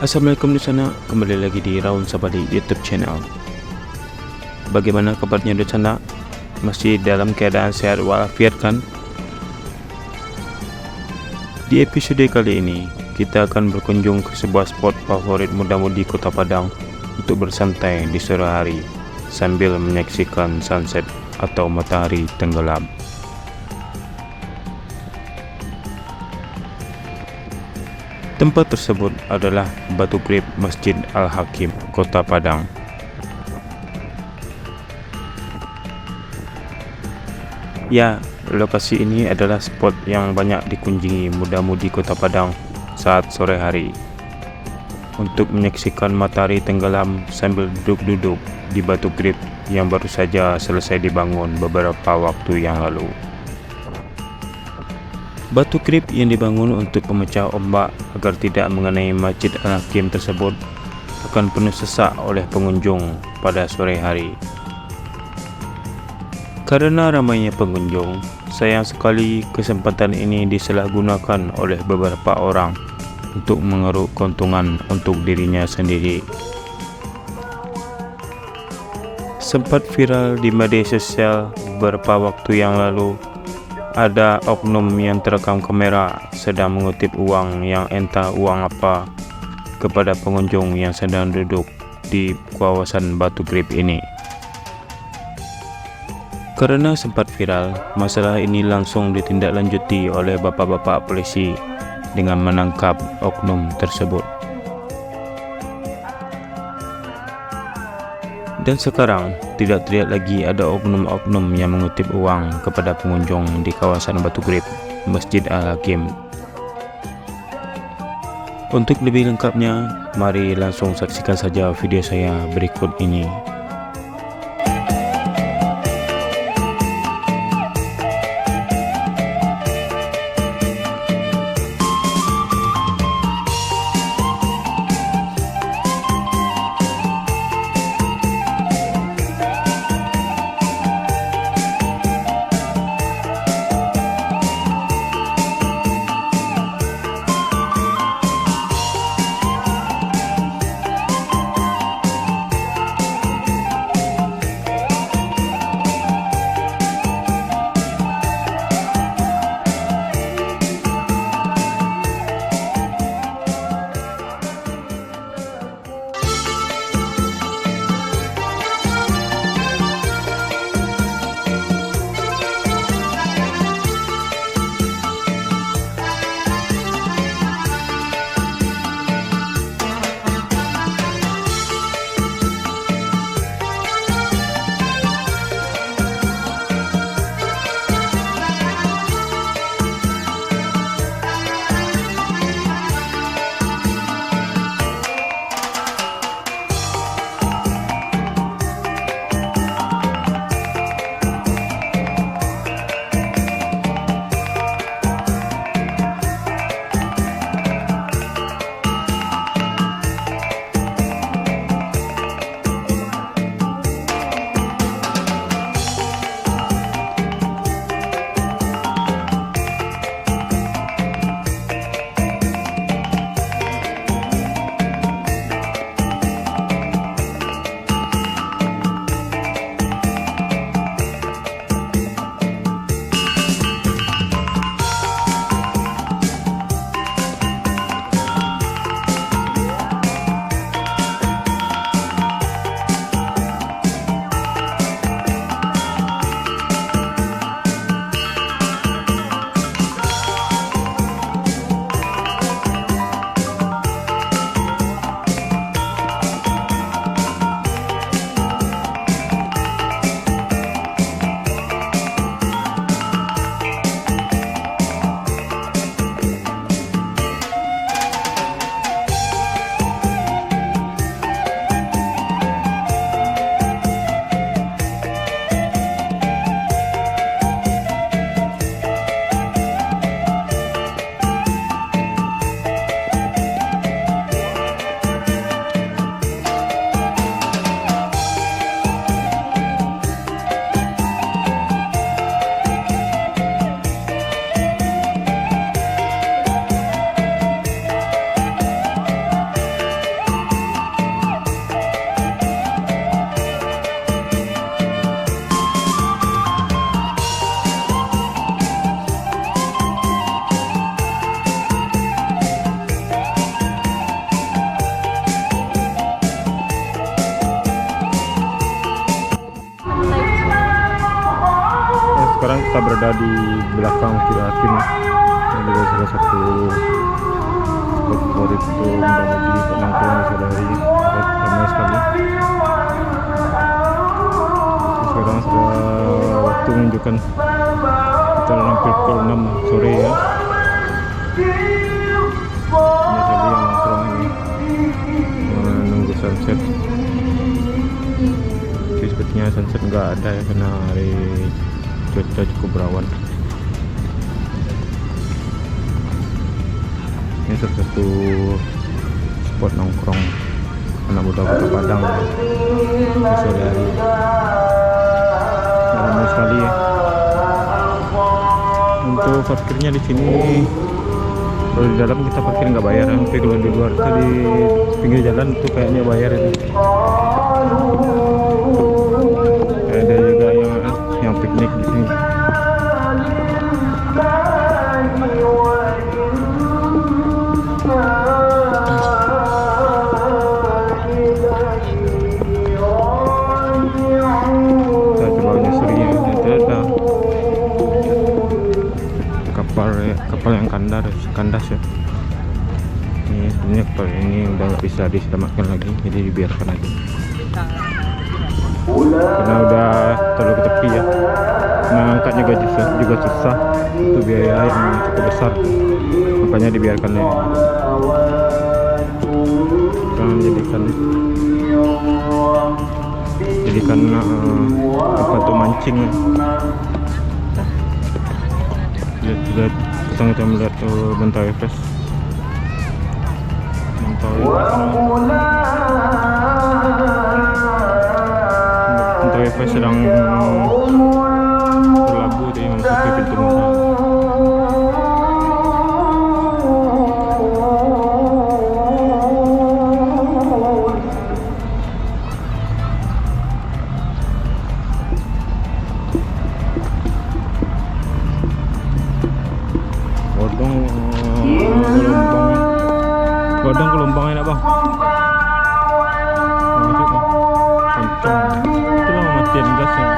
Assalamualaikum di sana, kembali lagi di Raun Sabadi YouTube channel. Bagaimana kabarnya di sana? Masih dalam keadaan sehat walafiat kan? Di episode kali ini, kita akan berkunjung ke sebuah spot favorit muda-mudi Kota Padang untuk bersantai di sore hari sambil menyaksikan sunset atau matahari tenggelam. Tempat tersebut adalah Batu Krip Masjid Al-Hakim, Kota Padang. Ya, lokasi ini adalah spot yang banyak dikunjungi muda-mudi Kota Padang saat sore hari untuk menyaksikan matahari tenggelam sambil duduk-duduk di Batu Krip yang baru saja selesai dibangun beberapa waktu yang lalu. Batu Krip yang dibangun untuk pemecah ombak agar tidak mengenai Masjid Al-Hakim tersebut akan penuh sesak oleh pengunjung pada sore hari. Karena ramainya pengunjung, sayang sekali kesempatan ini disalahgunakan oleh beberapa orang untuk mengeruk keuntungan untuk dirinya sendiri. Sempat viral di media sosial beberapa waktu yang lalu, ada oknum yang terekam kamera sedang mengutip uang yang entah uang apa kepada pengunjung yang sedang duduk di kawasan Batu Krip ini. Karena sempat viral, masalah ini langsung ditindaklanjuti oleh bapak-bapak polisi dengan menangkap oknum tersebut. Dan sekarang tidak terlihat lagi ada oknum-oknum yang mengutip uang kepada pengunjung di kawasan Batu Krip Masjid Al-Hakim. Untuk lebih lengkapnya, mari langsung saksikan saja video saya berikut ini. sekarang kita berada di belakang Villa Hakim. Ini juga salah satu spot favorit untuk muda-mudi penangkulan di sore hari. Ramai sekali. Sekarang sudah waktu menunjukkan kita hampir pukul 6 sore ya. Banyak sekali yang nongkrong ini menunggu sunset. Tapi sepertinya sunset nggak ada ya karena hari cuaca cukup berawan. Ini salah satu spot nongkrong anak muda Kota Padang ya, di sore hari. Ramai sekali ya. Untuk parkirnya di sini, kalau di dalam kita parkir nggak bayar, tapi kalau di luar itu di pinggir jalan itu kayaknya bayar itu. Ada juga yang piknik di sini. Kita coba menyusurinya. Ada kapal yang kandas ya. Ini sebenarnya kapal ini udah nggak bisa diselamatkan lagi, jadi dibiarkan aja karena udah terlalu ke tepi ya. Mengangkatnya juga susah, itu biaya yang cukup besar, makanya dibiarkan ya. Jangan jadikan apa tuh mancing ya. Lihat kita melihat Mentau Everest. Mentau Everest sedang berlabuh di memasuki pintu masuk. Godong gelombang enak bang. Kencang. Itulah matiin gas ya.